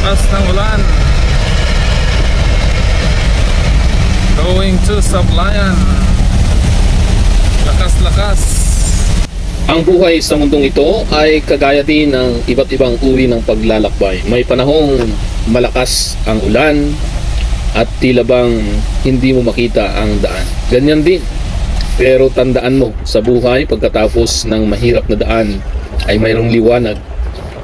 Lakas ng ulan. Going to Sablayan. Lakas-lakas. Ang buhay sa mundong ito ay kagaya din ng iba't ibang uri ng paglalakbay. May panahong malakas ang ulan at tila bang hindi mo makita ang daan. Ganyan din. Pero tandaan mo, sa buhay pagkatapos ng mahirap na daan ay mayroong liwanag.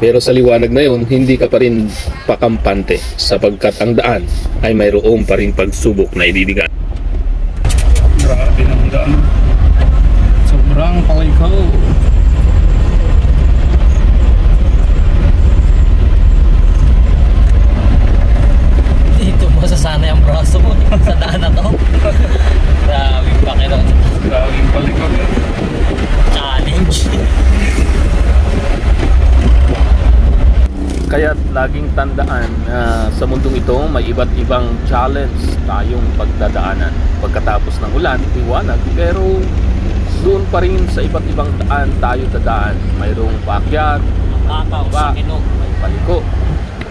Pero sa liwanag na yun, hindi ka pa rin pakampante sapagkat ang daan ay mayroong pa rin pagsubok na ibibigay. Grabe ng daan. Sobrang palikaw. Dito mo sasanay ang braso mo sa daan na to. Grabing pakilong. Grabing palikaw yan. Challenge. Kaya't laging tandaan na sa mundong ito may iba't ibang challenge tayong pagdadaanan. Pagkatapos ng ulan, liwanag, pero doon pa rin sa iba't ibang daan tayo dadaan. Mayroong paakyat, Kakaw sa kinog. may paliko,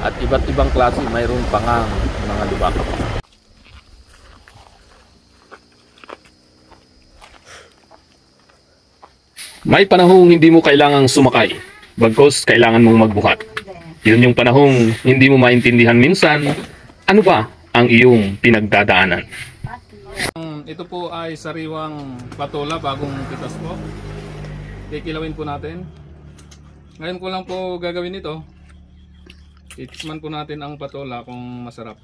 at iba't ibang klase, mayroong pangang mga lubak. May panahong hindi mo kailangang sumakay, bagkus kailangan mong magbuhat. Yun yung panahong hindi mo maintindihan minsan ano ba ang iyong pinagdadaanan. Ito po ay sariwang patola, bagong pitas po. Kikilawin po natin. Ngayon ko lang po gagawin ito. Itikman po natin ang patola kung masarap.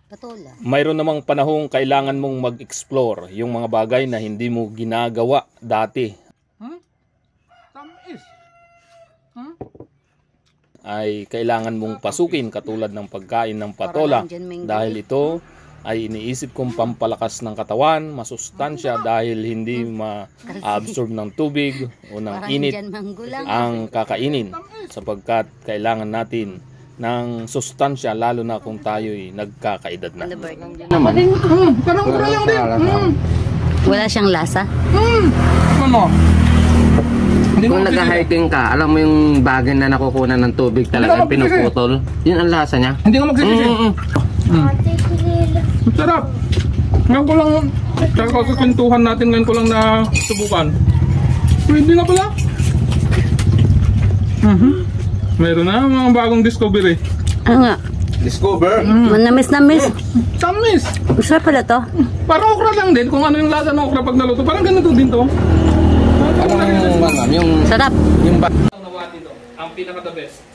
Patola. Mayroon namang panahong kailangan mong mag-explore yung mga bagay na hindi mo ginagawa dati. Tamis. Ay kailangan mong pasukin katulad ng pagkain ng patola dahil ito ay iniisip kong pampalakas ng katawan, masustansya dahil hindi ma-absorb ng tubig o ng init ang kakainin sapagkat kailangan natin ng sustansya lalo na kung tayo'y nagkakaedad na. Wala siyang lasa? Ano? Kung nag-hiking ka, alam mo yung bagay na nakukunan ng tubig talaga, pinuputol. Yun ang lasa niya. Hindi ko magsisisi. Sarap. Ngayon ko lang, tsaka kakwentuhan natin, ngayon ko lang na subukan. Pwede nga pala. Meron na mga bagong discovery. Ano nga? Discover? Manamis-namis. Tamis! Masarap pala to. Parang okra lang din, kung ano yung lasa ng okra pag naluto. Parang ganito din to. Sarap. Ang nawa dito, ang pinaka-the best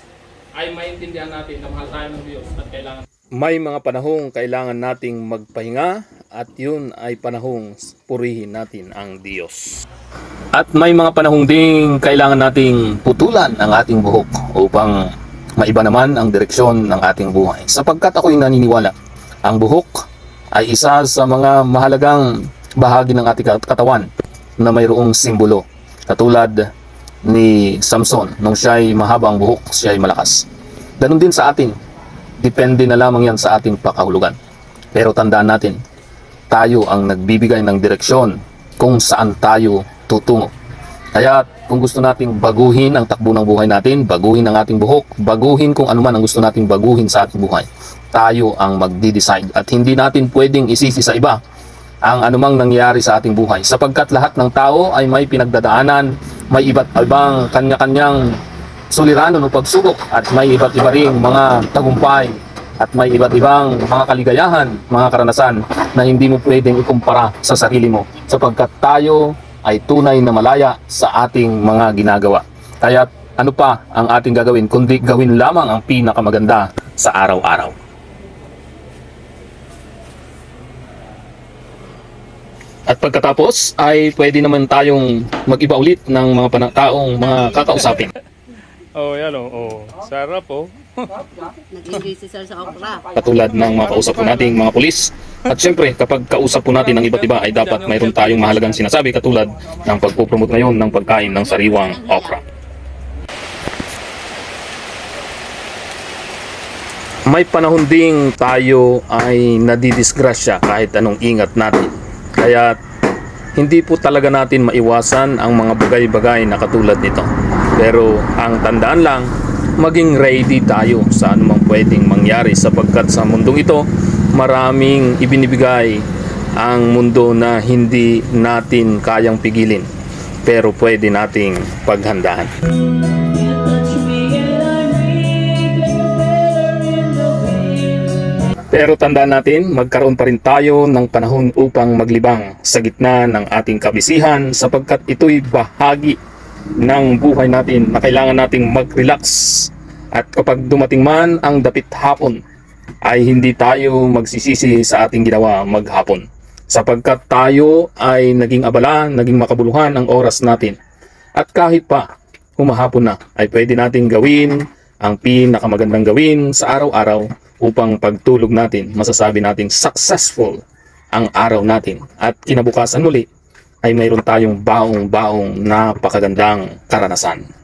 ay maintindihan natin na mahal tayo ng Diyos at kailangan. May mga panahong kailangan nating magpahinga at yun ay panahong purihin natin ang Diyos. At may mga panahong ding kailangan nating putulan ang ating buhok upang maiba naman ang direksyon ng ating buhay. Sapagkat ako'y naniniwala, ang buhok ay isa sa mga mahalagang bahagi ng ating katawan na mayroong simbolo. Katulad ni Samson, nung siya'y mahabang buhok, siya'y malakas. Ganun din sa atin. Depende na lamang yan sa ating pakahulugan. Pero tandaan natin, tayo ang nagbibigay ng direksyon kung saan tayo tutungo. Kaya kung gusto nating baguhin ang takbo ng buhay natin, baguhin ang ating buhok, baguhin kung ano man ang gusto nating baguhin sa ating buhay, tayo ang magdi-decide at hindi natin pwedeng isisi sa iba ang anumang nangyayari sa ating buhay. Sapagkat lahat ng tao ay may pinagdadaanan, may iba't ibang kanya-kanyang suliranon o pagsubok at may iba't iba ring mga tagumpay at may iba't ibang mga kaligayahan, mga karanasan na hindi mo pwedeng ikumpara sa sarili mo sapagkat tayo ay tunay na malaya sa ating mga ginagawa. Kaya ano pa ang ating gagawin kundi gawin lamang ang pinakamaganda sa araw-araw. At pagkatapos ay pwede naman tayong mag-iba ulit ng mga taong mga kakausapin. Oh, yan oh. Sarap oh. Nag-enjoy si Sir sa okra. Katulad ng mga kausap po nating mga pulis. At syempre, kapag kausap po natin ng iba't iba ay dapat mayroon tayong mahalagang sinasabi katulad ng pagpupromote ngayon ng pagkain ng sariwang okra. May panahon ding tayo ay nadidisgrasya kahit anong ingat natin. Kaya hindi po talaga natin maiwasan ang mga bagay-bagay na katulad nito. Pero ang tandaan lang, maging ready tayo sa anumang pwedeng mangyari, sapagkat sa mundong ito maraming ibinibigay ang mundo na hindi natin kayang pigilin, pero pwede nating paghandaan. Pero tandaan natin, magkaroon pa rin tayo ng panahon upang maglibang sa gitna ng ating kabisihan, sapagkat ito'y bahagi ng buhay natin na kailangan nating mag-relax. At kapag dumating man ang dapit hapon, ay hindi tayo magsisisi sa ating ginawa maghapon, sapagkat tayo ay naging abala, naging makabuluhan ang oras natin. At kahit pa humahapon na, ay pwede nating gawin ang pinakamagandang gawin sa araw-araw upang pagtulog natin, masasabi nating successful ang araw natin. At kinabukasan muli ay mayroon tayong baong napakagandang karanasan.